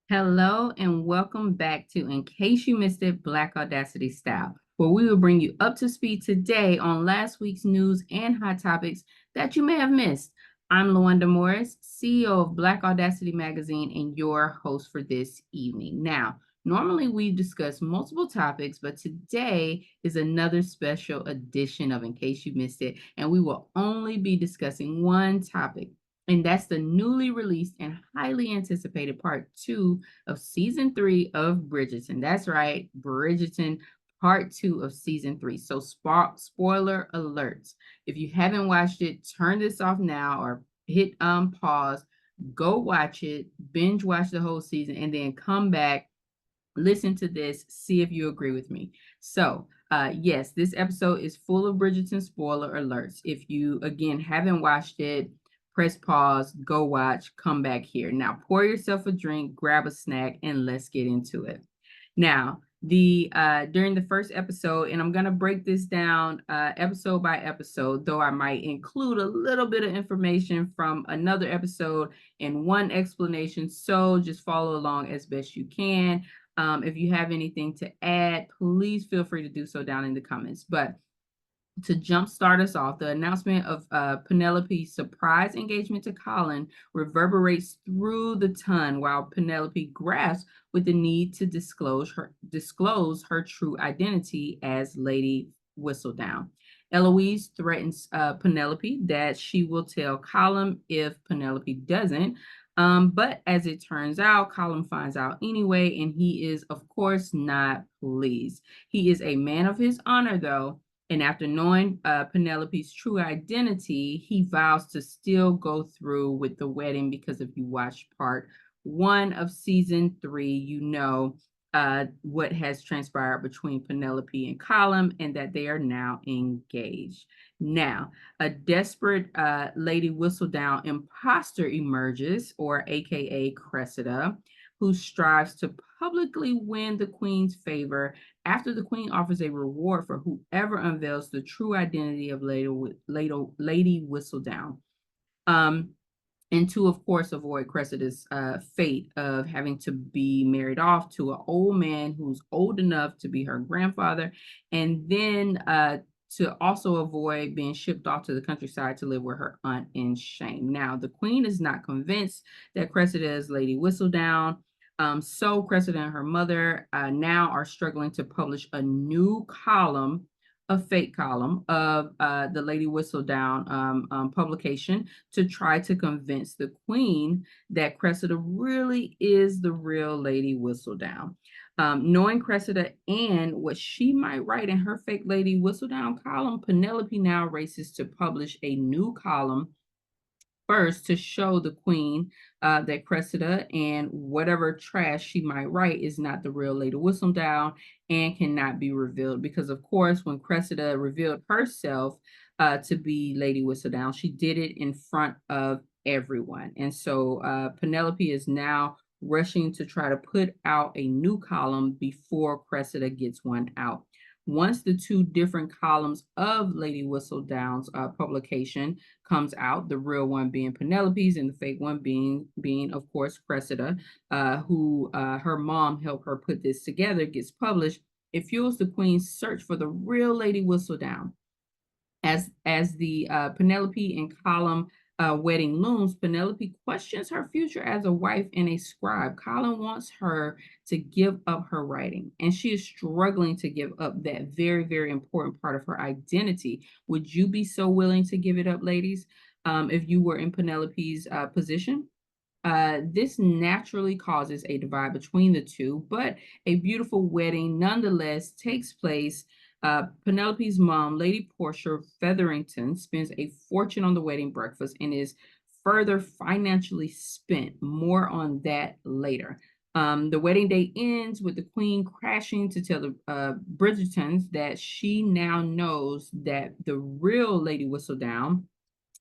Hello and welcome back to In Case You Missed It, Black Audacity Style, where we will bring you up to speed today on last week's news and hot topics that you may have missed. I'm Lawanda Morris, CEO of Black Audacity Magazine and your host for this evening. Now, normally we discuss multiple topics, but today is another special edition of In Case You Missed It, and we will only be discussing one topic. And that's the newly released and highly anticipated part 2 of season 3 of Bridgerton. That's right, Bridgerton part 2 of season 3. So spoiler alerts. If you haven't watched it, turn this off now or hit pause, go watch it, binge watch the whole season, and then come back, listen to this, see if you agree with me. So yes, this episode is full of Bridgerton spoiler alerts. If you, again, haven't watched it, press pause, go watch, come back here. Now, pour yourself a drink, grab a snack, and let's get into it. Now, during the first episode, and I'm gonna break this down episode by episode, though I might include a little bit of information from another episode and one explanation. So just follow along as best you can. If you have anything to add, please feel free to do so down in the comments. But to jumpstart us off, the announcement of Penelope's surprise engagement to Colin reverberates through the ton while Penelope grasps with the need to disclose her true identity as Lady Whistledown. Eloise threatens Penelope that she will tell Colin if Penelope doesn't. But as it turns out, Colin finds out anyway, and he is, of course, not pleased. He is a man of his honor, though, and after knowing Penelope's true identity, he vows to still go through with the wedding because if you watch part 1 of season 3, you know what has transpired between Penelope and Colin and that they are now engaged. Now, a desperate Lady Whistledown imposter emerges, or AKA Cressida, who strives to publicly win the Queen's favor after the Queen offers a reward for whoever unveils the true identity of Lady Whistledown. And to, of course, avoid Cressida's fate of having to be married off to an old man who's old enough to be her grandfather, and then to also avoid being shipped off to the countryside to live with her aunt in shame. Now, the Queen is not convinced that Cressida is Lady Whistledown. So Cressida and her mother now are struggling to publish a new column, a fake column of the Lady Whistledown publication to try to convince the Queen that Cressida really is the real Lady Whistledown. Knowing Cressida and what she might write in her fake Lady Whistledown column, Penelope now races to publish a new column first to show the Queen that Cressida and whatever trash she might write is not the real Lady Whistledown and cannot be revealed. Because, of course, when Cressida revealed herself to be Lady Whistledown, she did it in front of everyone. And so Penelope is now rushing to try to put out a new column before Cressida gets one out. Once the two different columns of Lady Whistledown's publication comes out, the real one being Penelope's and the fake one being of course Cressida, who her mom helped her put this together, gets published, it fuels the Queen's search for the real Lady Whistledown. As the Penelope and Colin wedding looms, Penelope questions her future as a wife and a scribe. Colin wants her to give up her writing, and she is struggling to give up that very, very important part of her identity. Would you be so willing to give it up, ladies, if you were in Penelope's position? This naturally causes a divide between the two, but a beautiful wedding nonetheless takes place. Penelope's mom, Lady Portia Featherington, spends a fortune on the wedding breakfast and is further financially spent. More on that later. The wedding day ends with the Queen crashing to tell the Bridgertons that she now knows that the real Lady Whistledown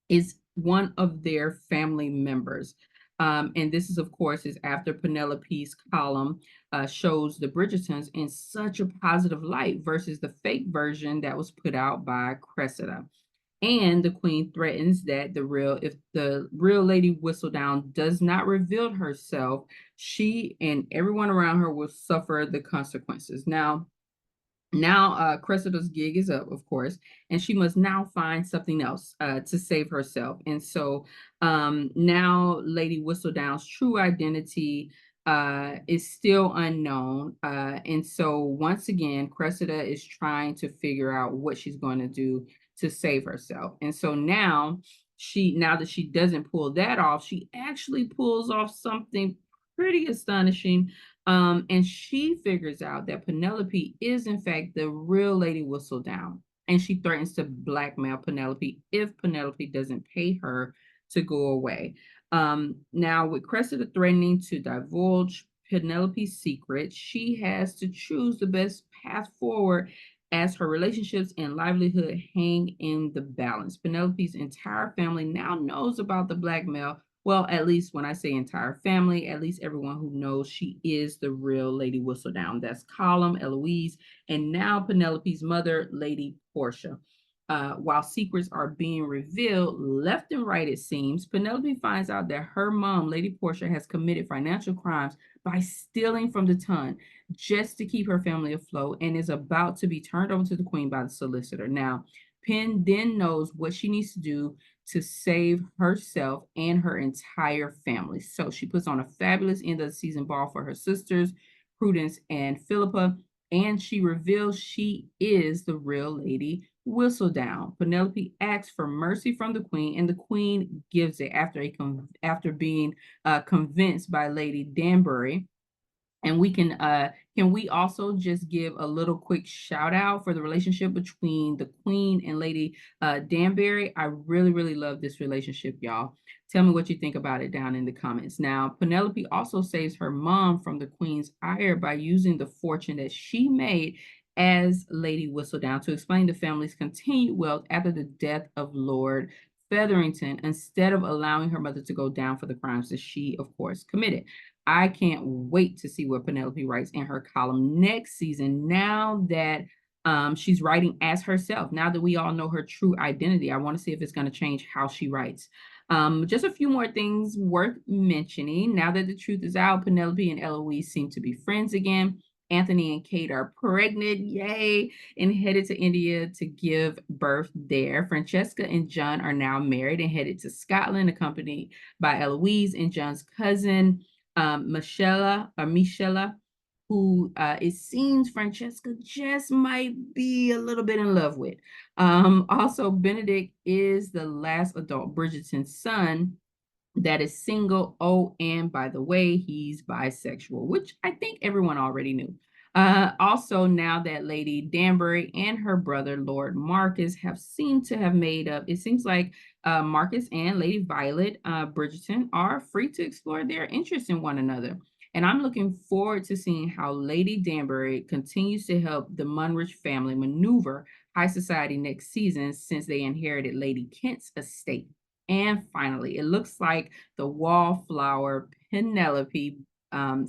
is one of their family members. And this is, of course, is after Penelope's column shows the Bridgertons in such a positive light versus the fake version that was put out by Cressida. And the queen threatens that if the real Lady Whistledown does not reveal herself, she and everyone around her will suffer the consequences. Now, Cressida's gig is up, of course, and she must now find something else to save herself. And so now Lady Whistledown's true identity is still unknown. And so once again, Cressida is trying to figure out what she's going to do to save herself. And so now that she doesn't pull that off, she actually pulls off something pretty astonishing, and she figures out that Penelope is, in fact, the real Lady Whistledown. And she threatens to blackmail Penelope if Penelope doesn't pay her to go away. Now, with Cressida threatening to divulge Penelope's secret, she has to choose the best path forward as her relationships and livelihood hang in the balance. Penelope's entire family now knows about the blackmail. Well, at least when I say entire family, at least everyone who knows she is the real Lady Whistledown. That's Colum, Eloise, and now Penelope's mother, Lady Portia. While secrets are being revealed left and right, it seems, Penelope finds out that her mom, Lady Portia, has committed financial crimes by stealing from the ton just to keep her family afloat and is about to be turned over to the queen by the solicitor. Now, Penn then knows what she needs to do to save herself and her entire family. So she puts on a fabulous end of the season ball for her sisters, Prudence and Philippa, and she reveals she is the real Lady Whistledown. Penelope asks for mercy from the queen, and the queen gives it after being convinced by Lady Danbury. And can we also just give a little quick shout out for the relationship between the queen and Lady Danbury? I really, really love this relationship, y'all. Tell me what you think about it down in the comments. Now, Penelope also saves her mom from the queen's ire by using the fortune that she made as Lady Whistledown to explain the family's continued wealth after the death of Lord Featherington, instead of allowing her mother to go down for the crimes that she, of course, committed. I can't wait to see what Penelope writes in her column next season. Now that she's writing as herself, now that we all know her true identity, I want to see if it's going to change how she writes. Just a few more things worth mentioning. Now that the truth is out, Penelope and Eloise seem to be friends again. Anthony and Kate are pregnant, yay, and headed to India to give birth there. Francesca and John are now married and headed to Scotland, accompanied by Eloise and John's cousin, Michella, who it seems Francesca just might be a little bit in love with. Also, Benedict is the last adult Bridgerton son that is single. Oh, and by the way, he's bisexual, which I think everyone already knew. Also, now that Lady Danbury and her brother, Lord Marcus, have seemed to have made up, it seems like Marcus and Lady Violet Bridgerton are free to explore their interest in one another. And I'm looking forward to seeing how Lady Danbury continues to help the Munrich family maneuver high society next season, since they inherited Lady Kent's estate. And finally, it looks like the wallflower Penelope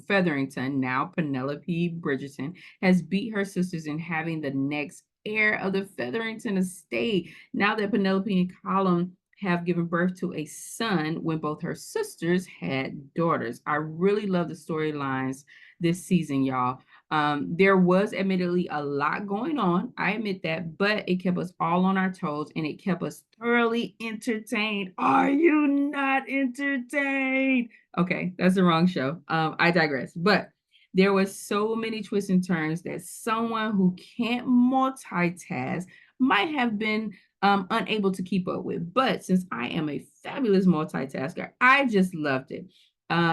Featherington, now Penelope Bridgerton, has beat her sisters in having the next heir of the Featherington estate. Now that Penelope and Colum have given birth to a son when both her sisters had daughters. I really love the storylines this season, y'all. There was admittedly a lot going on, I admit that, but it kept us all on our toes and it kept us thoroughly entertained. Are you not entertained? Okay, that's the wrong show. I digress. But there was so many twists and turns that someone who can't multitask might have been unable to keep up with. But since I am a fabulous multitasker, I just loved it,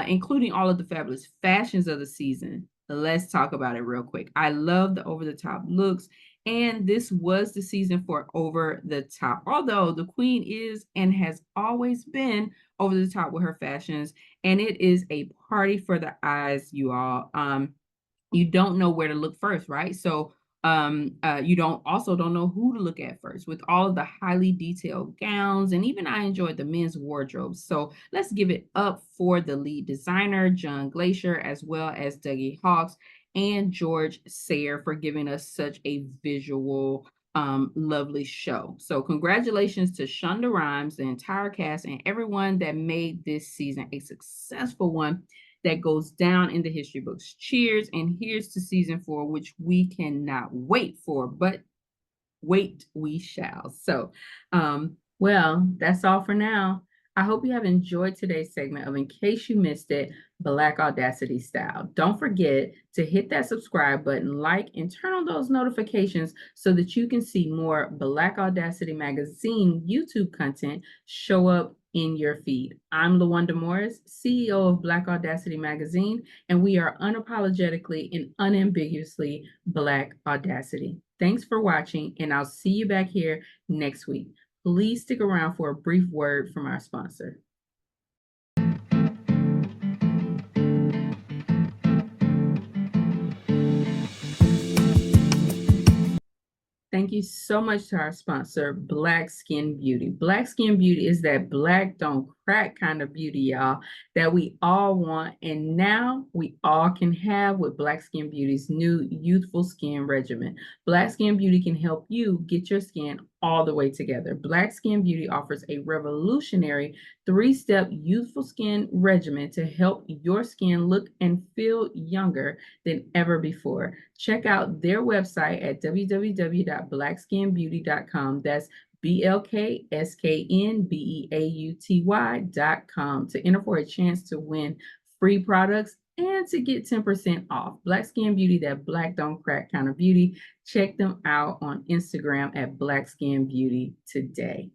including all of the fabulous fashions of the season. Let's talk about it real quick. I love the over-the-top looks, and this was the season for over the top. Although the queen is and has always been over the top with her fashions, and it is a party for the eyes, you all. You don't know where to look first, right? So you don't know who to look at first with all of the highly detailed gowns. And even I enjoyed the men's wardrobes. So let's give it up for the lead designer, John Glacier, as well as Dougie Hawkes and George Sayer for giving us such a visual lovely show. So congratulations to Shonda Rhimes, the entire cast, and everyone that made this season a successful one that goes down in the history books. Cheers, and here's to season 4, which we cannot wait for, but wait we shall. So, well, that's all for now. I hope you have enjoyed today's segment of In Case You Missed It, Black Audacity Style. Don't forget to hit that subscribe button, like, and turn on those notifications so that you can see more Black Audacity Magazine YouTube content show up in your feed. I'm LaWanda Morris, CEO of Black Audacity Magazine, and we are unapologetically and unambiguously Black Audacity. Thanks for watching, and I'll see you back here next week. Please stick around for a brief word from our sponsor. Thank you so much to our sponsor, Black Skin Beauty. Black Skin Beauty is that black don't crack kind of beauty, y'all, that we all want, and now we all can have with Black Skin Beauty's new Youthful Skin Regimen. Black Skin Beauty can help you get your skin all the way together. Black Skin Beauty offers a revolutionary 3-step youthful skin regimen to help your skin look and feel younger than ever before. Check out their website at www.blackskinbeauty.com. That's BLKSKNBEAUTY.com to enter for a chance to win free products and to get 10% off. Black Skin Beauty, that black don't crack kind of beauty. Check them out on Instagram at Black Skin Beauty today.